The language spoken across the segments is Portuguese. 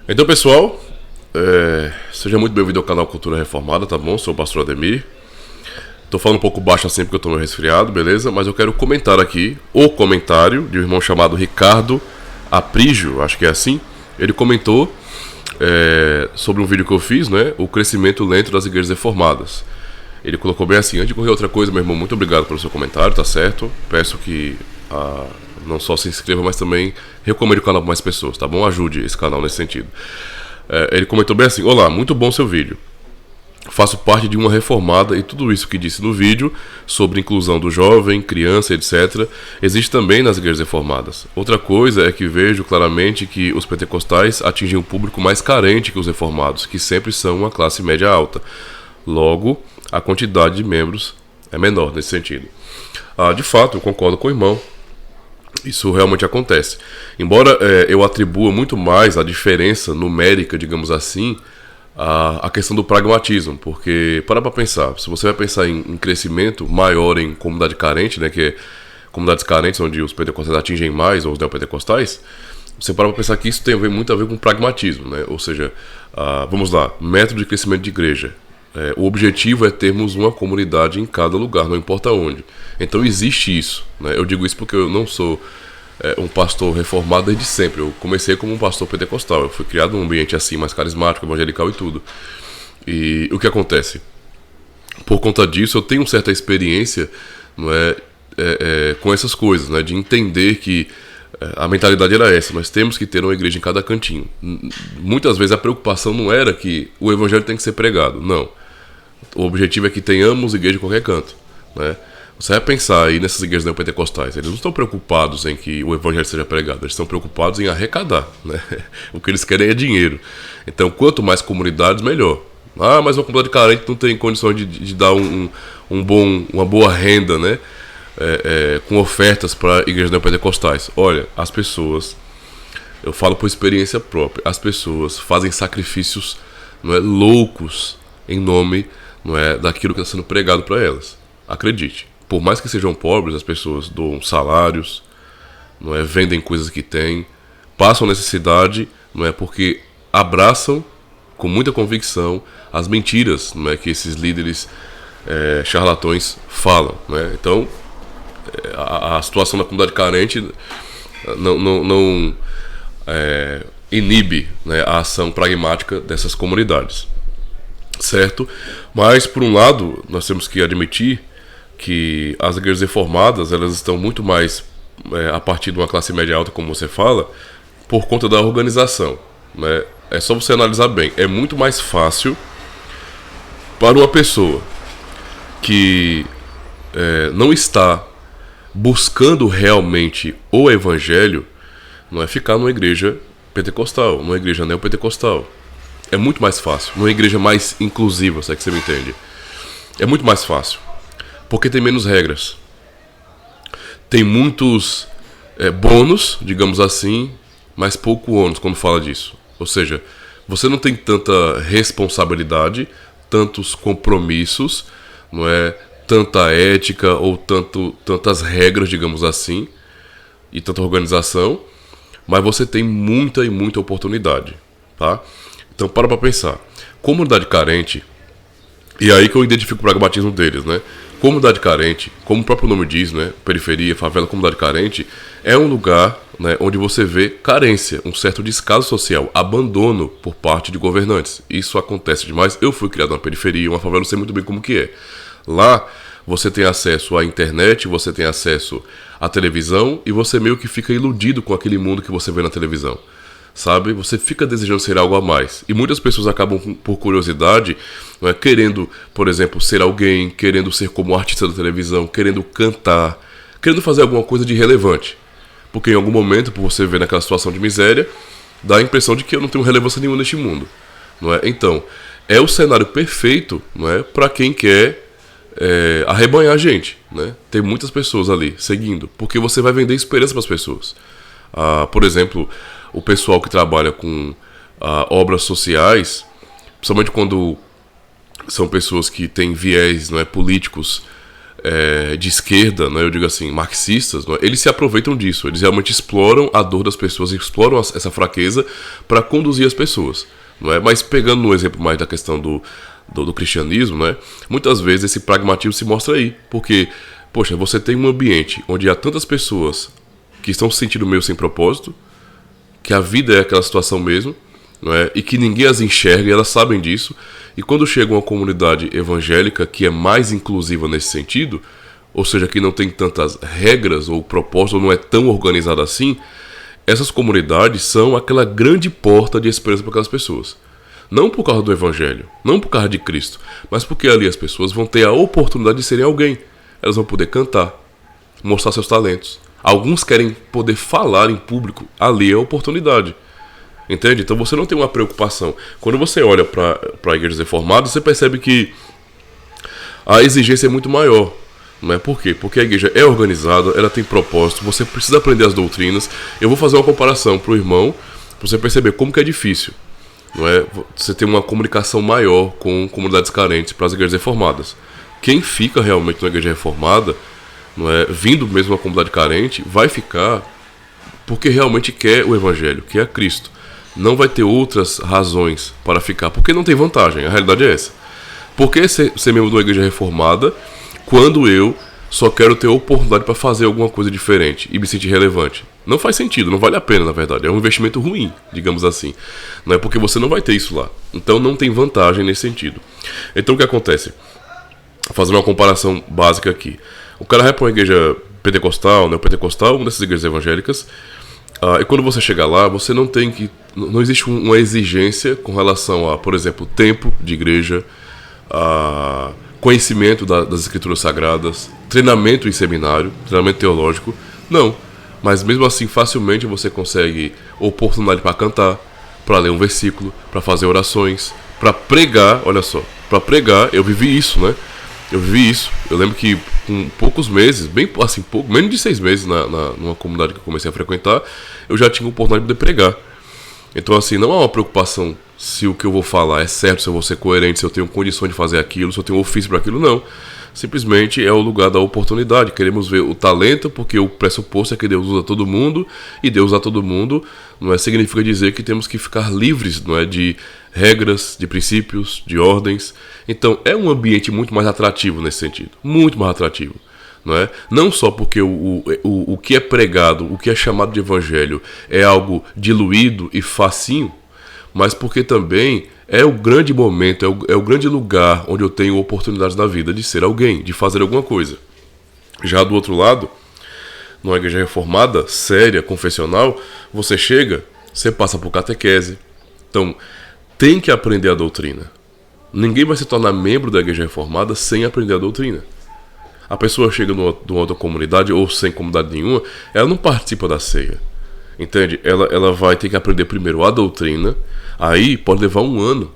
Então, pessoal, seja muito bem-vindo ao canal Cultura Reformada, tá bom? Sou o pastor Ademir. Tô falando um pouco baixo assim porque eu tô meio resfriado, beleza? Mas eu quero comentar aqui o comentário de um irmão chamado Ricardo Aprígio, acho que é assim. Ele comentou sobre um vídeo que eu fiz, né? O crescimento lento das igrejas reformadas. Ele colocou bem assim: antes de correr outra coisa, meu irmão, muito obrigado pelo seu comentário, tá certo? Peço que não só se inscreva, mas também recomende o canal para mais pessoas, tá bom? Ajude esse canal nesse sentido. Ele comentou bem assim: olá, muito bom seu vídeo. Faço parte de uma reformada e tudo isso que disse no vídeo sobre inclusão do jovem, criança, etc. existe também nas igrejas reformadas. Outra coisa é que vejo claramente que os pentecostais atingem um público mais carente que os reformados, que sempre são uma classe média alta. Logo, a quantidade de membros é menor nesse sentido. De fato, eu concordo com o irmão. Isso realmente acontece. Embora eu atribua muito mais a diferença numérica, digamos assim, a questão do pragmatismo, porque para pensar, se você vai pensar em crescimento maior em comunidade carente, né, que é comunidades carentes onde os pentecostais atingem mais, ou os neopentecostais, você para pensar que isso tem muito a ver com pragmatismo, né? Ou seja, vamos lá, método de crescimento de igreja. O objetivo é termos uma comunidade em cada lugar, não importa onde. Então existe isso, né? Eu digo isso porque eu não sou um pastor reformado desde sempre. Eu comecei como um pastor pentecostal. Eu fui criado num ambiente assim, mais carismático, evangelical e tudo. E o que acontece? Por conta disso, eu tenho certa experiência, não com essas coisas, né? De entender que a mentalidade era essa: nós temos que ter uma igreja em cada cantinho. Muitas vezes a preocupação não era que o evangelho tem que ser pregado, não. O objetivo é que tenhamos igreja em qualquer canto, né? Você vai pensar aí nessas igrejas neopentecostais, eles não estão preocupados em que o evangelho seja pregado, eles estão preocupados em arrecadar, né? O que eles querem é dinheiro. Então, quanto mais comunidades, melhor. Mas uma comunidade carente não tem condições de dar uma boa renda, né? Com ofertas para igrejas neopentecostais. Olha, as pessoas, eu falo por experiência própria, as pessoas fazem sacrifícios, loucos em nome, daquilo que está sendo pregado para elas. Acredite, por mais que sejam pobres, as pessoas doam salários, vendem coisas que têm, passam necessidade, porque abraçam com muita convicção as mentiras, que esses líderes charlatões falam, Então, a situação da comunidade carente não inibe, a ação pragmática dessas comunidades, certo? Mas, por um lado, nós temos que admitir que as igrejas reformadas, elas estão muito mais a partir de uma classe média alta, como você fala, por conta da organização, É só você analisar bem. É muito mais fácil para uma pessoa que não está buscando realmente o evangelho, ficar numa igreja pentecostal, numa igreja neopentecostal. É muito mais fácil, numa igreja mais inclusiva, se é que você me entende. É muito mais fácil, porque tem menos regras. Tem muitos bônus, digamos assim, mas pouco ônus quando fala disso. Ou seja, você não tem tanta responsabilidade, tantos compromissos, tanta ética ou tantas regras, digamos assim, e tanta organização, mas você tem muita e muita oportunidade, tá? Então para pensar, comunidade carente, e aí que eu identifico o pragmatismo deles, Comunidade carente, como o próprio nome diz, periferia, favela, comunidade carente, é um lugar, onde você vê carência, um certo descaso social, abandono por parte de governantes. Isso acontece demais. Eu fui criado na periferia, uma favela, eu sei muito bem como que é. Lá você tem acesso à internet, você tem acesso à televisão e você meio que fica iludido com aquele mundo que você vê na televisão, sabe? Você fica desejando ser algo a mais. E muitas pessoas acabam, por curiosidade, querendo, por exemplo, ser alguém, querendo ser como artista da televisão, querendo cantar, querendo fazer alguma coisa de relevante. Porque em algum momento, por você ver naquela situação de miséria, dá a impressão de que eu não tenho relevância nenhuma neste mundo, Então, é o cenário perfeito, para quem quer arrebanhar a gente, Tem muitas pessoas ali seguindo, porque você vai vender esperança para as pessoas. Por exemplo, o pessoal que trabalha com obras sociais, principalmente quando são pessoas que têm viés políticos de esquerda, né, eu digo assim, marxistas, né, eles se aproveitam disso, eles realmente exploram a dor das pessoas, exploram essa fraqueza para conduzir as pessoas. Não é? Mas pegando no exemplo mais da questão do cristianismo, né, muitas vezes esse pragmatismo se mostra aí, porque, poxa, você tem um ambiente onde há tantas pessoas que estão se sentindo meio sem propósito, que a vida é aquela situação mesmo, não é? E que ninguém as enxerga e elas sabem disso. E quando chega uma comunidade evangélica que é mais inclusiva nesse sentido, ou seja, que não tem tantas regras ou propósitos, ou não é tão organizada assim, essas comunidades são aquela grande porta de esperança para aquelas pessoas. Não por causa do evangelho, não por causa de Cristo, mas porque ali as pessoas vão ter a oportunidade de serem alguém. Elas vão poder cantar, mostrar seus talentos. Alguns querem poder falar em público, ali é a oportunidade. Entende? Então você não tem uma preocupação. Quando você olha para igrejas reformadas, você percebe que a exigência é muito maior. Não é? Por quê? Porque a igreja é organizada, ela tem propósito, você precisa aprender as doutrinas. Eu vou fazer uma comparação para o irmão, para você perceber como que é difícil. Não é? Você tem uma comunicação maior com comunidades carentes para as igrejas reformadas. Quem fica realmente na igreja reformada, não é, vindo mesmo uma comunidade carente, vai ficar porque realmente quer o evangelho, quer Cristo. Não vai ter outras razões para ficar, porque não tem vantagem, a realidade é essa. Por que ser membro de uma igreja reformada quando eu só quero ter oportunidade para fazer alguma coisa diferente e me sentir relevante? Não faz sentido, não vale a pena, na verdade. É um investimento ruim, digamos assim. Não é porque você não vai ter isso lá. Então não tem vantagem nesse sentido. Então o que acontece? Fazendo uma comparação básica aqui. O cara vai para uma igreja pentecostal, neopentecostal, uma dessas igrejas evangélicas, e quando você chega lá, você não tem que... Não existe uma exigência com relação a, por exemplo, tempo de igreja, conhecimento das escrituras sagradas, treinamento em seminário, treinamento teológico. Não. Mas mesmo assim, facilmente você consegue oportunidade para cantar, para ler um versículo, para fazer orações, para pregar. Olha só, para pregar, eu vivi isso, né? Eu vivi isso. Eu lembro que com poucos meses, bem assim, menos de 6 meses numa comunidade que eu comecei a frequentar, eu já tinha a oportunidade de poder pregar. Então assim, não há uma preocupação se o que eu vou falar é certo, se eu vou ser coerente, se eu tenho condições de fazer aquilo, se eu tenho ofício para aquilo, não. Simplesmente é o lugar da oportunidade. Queremos ver o talento, porque o pressuposto é que Deus usa todo mundo, e Deus usar todo mundo não é, significa dizer que temos que ficar livres, não é, de regras, de princípios, de ordens. Então é um ambiente muito mais atrativo nesse sentido, muito mais atrativo. Não é? Não só porque o que é pregado, o que é chamado de evangelho é algo diluído e facinho, mas porque também é o grande momento, é o grande lugar onde eu tenho oportunidades na vida de ser alguém, de fazer alguma coisa. Já do outro lado, numa igreja reformada, séria, confessional, você chega, você passa por catequese. Então, tem que aprender a doutrina. Ninguém vai se tornar membro da igreja reformada sem aprender a doutrina. A pessoa chega numa outra comunidade ou sem comunidade nenhuma, ela não participa da ceia. Entende? Ela vai ter que aprender primeiro a doutrina, aí pode levar 1 ano.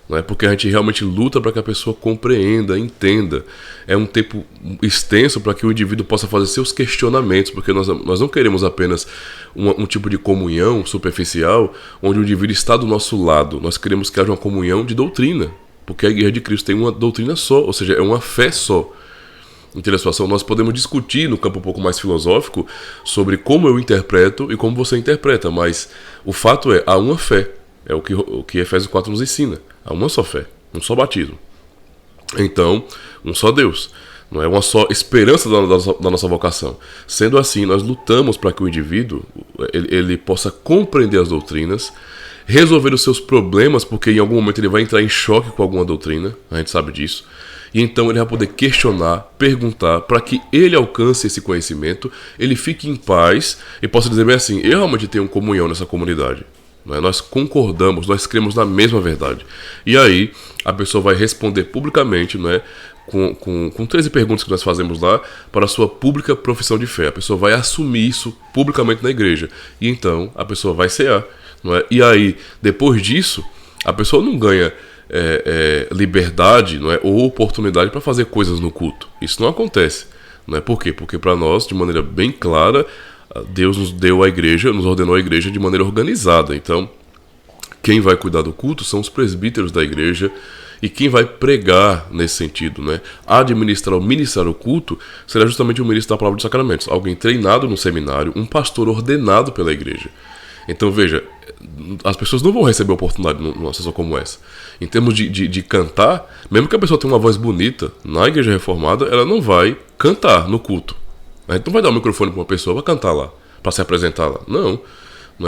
Não é? Porque a gente realmente luta para que a pessoa compreenda, entenda. É um tempo extenso para que o indivíduo possa fazer seus questionamentos, porque nós não queremos apenas um tipo de comunhão superficial, onde o indivíduo está do nosso lado. Nós queremos que haja uma comunhão de doutrina, porque a Igreja de Cristo tem uma doutrina só, ou seja, é uma fé só. Entende a situação? Nós podemos discutir no campo um pouco mais filosófico sobre como eu interpreto e como você interpreta, mas o fato é, há uma fé. É o que Efésios 4 nos ensina. Há uma só fé, um só batismo. Então, um só Deus. Não é uma só esperança da nossa vocação. Sendo assim, nós lutamos para que o indivíduo ele possa compreender as doutrinas, resolver os seus problemas, porque em algum momento ele vai entrar em choque com alguma doutrina, a gente sabe disso. E então ele vai poder questionar, perguntar, para que ele alcance esse conhecimento, ele fique em paz e possa dizer bem assim, eu realmente tenho comunhão nessa comunidade. Não é? Nós concordamos, nós cremos na mesma verdade. E aí a pessoa vai responder publicamente, não é? Com 13 perguntas que nós fazemos lá, para a sua pública profissão de fé. A pessoa vai assumir isso publicamente na igreja. E então a pessoa vai cear. Não é? E aí, depois disso, a pessoa não ganha liberdade, não é, ou oportunidade para fazer coisas no culto. Isso não acontece. Não é? Por quê? Porque para nós, de maneira bem clara, Deus nos deu a igreja, nos ordenou a igreja de maneira organizada. Então, quem vai cuidar do culto são os presbíteros da igreja E quem vai pregar nesse sentido, né? Ministrar o culto, será justamente o ministro da palavra dos sacramentos. Alguém treinado no seminário, um pastor ordenado pela igreja. Então veja, as pessoas não vão receber oportunidade numa sessão como essa. Em termos de cantar, mesmo que a pessoa tenha uma voz bonita, na igreja reformada, ela não vai cantar no culto. A gente não vai dar o microfone para uma pessoa para cantar lá, para se apresentar lá. Não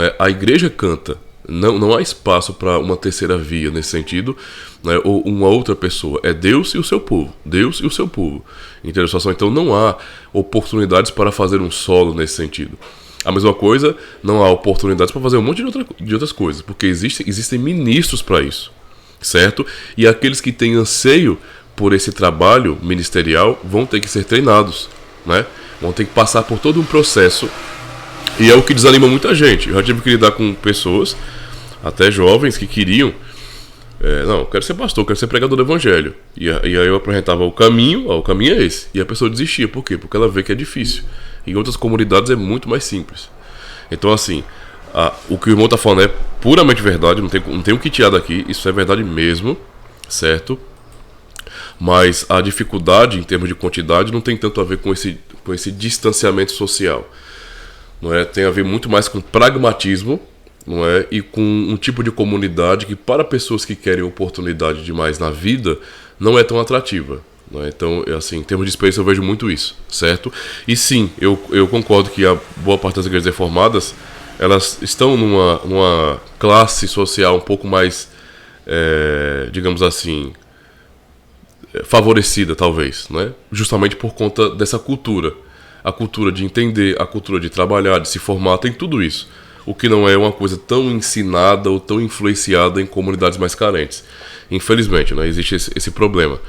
é. A igreja canta. Não há espaço para uma terceira via nesse sentido, né, ou uma outra pessoa. É Deus e o seu povo. Deus e o seu povo. Então não há oportunidades para fazer um solo nesse sentido. A mesma coisa, não há oportunidades para fazer um monte de outras coisas, porque existem ministros para isso, certo? E aqueles que têm anseio por esse trabalho ministerial vão ter que ser treinados, né? Vão ter que passar por todo um processo. E é o que desanima muita gente. Eu já tive que lidar com pessoas, até jovens, que queriam... não, quero ser pastor, quero ser pregador do evangelho. E aí eu apresentava o caminho é esse. E a pessoa desistia. Por quê? Porque ela vê que é difícil. Em outras comunidades é muito mais simples. Então, assim, o que o irmão está falando é puramente verdade, não tem o que tirar daqui. Isso é verdade mesmo, certo? Mas a dificuldade, em termos de quantidade, não tem tanto a ver com esse distanciamento social. Não é? Tem a ver muito mais com pragmatismo, não é? E com um tipo de comunidade que, para pessoas que querem oportunidade demais na vida, não é tão atrativa. Não é? Então, assim, em termos de experiência, eu vejo muito isso, certo? E sim, eu concordo que a boa parte das igrejas reformadas, elas estão numa classe social um pouco mais, digamos assim, favorecida, talvez, não é? Justamente por conta dessa cultura. A cultura de entender, a cultura de trabalhar, de se formar, tem tudo isso. O que não é uma coisa tão ensinada ou tão influenciada em comunidades mais carentes. Infelizmente, né? Existe esse problema.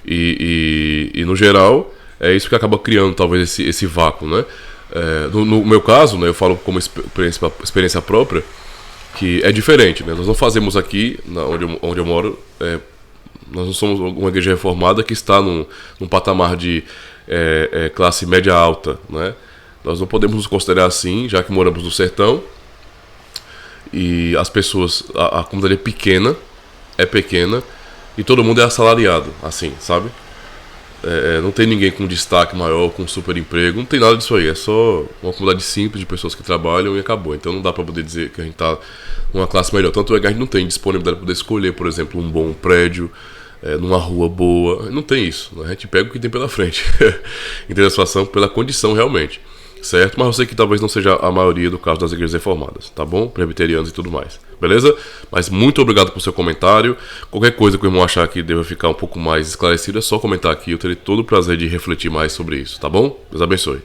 E no geral, é isso que acaba criando talvez esse vácuo, né? No meu caso, né, eu falo como experiência própria, que é diferente, né? Nós não fazemos aqui, onde eu moro, nós não somos uma igreja reformada que está num patamar de classe média alta, né? Nós não podemos nos considerar assim, já que moramos no sertão e as pessoas, a comunidade é pequena e todo mundo é assalariado, assim, sabe? Não tem ninguém com destaque maior, com super emprego, não tem nada disso aí, é só uma comunidade simples de pessoas que trabalham e acabou. Então não dá para poder dizer que a gente está numa classe melhor, tanto é que a gente não tem disponibilidade para poder escolher, por exemplo, um bom prédio, numa rua boa, não tem isso, né? A gente pega o que tem pela frente, entende a situação pela condição realmente, certo? Mas eu sei que talvez não seja a maioria do caso das igrejas reformadas, tá bom? Presbiterianos e tudo mais, beleza? Mas muito obrigado por seu comentário. Qualquer coisa que o irmão achar que deva ficar um pouco mais esclarecido, é só comentar aqui, eu terei todo o prazer de refletir mais sobre isso, tá bom? Deus abençoe.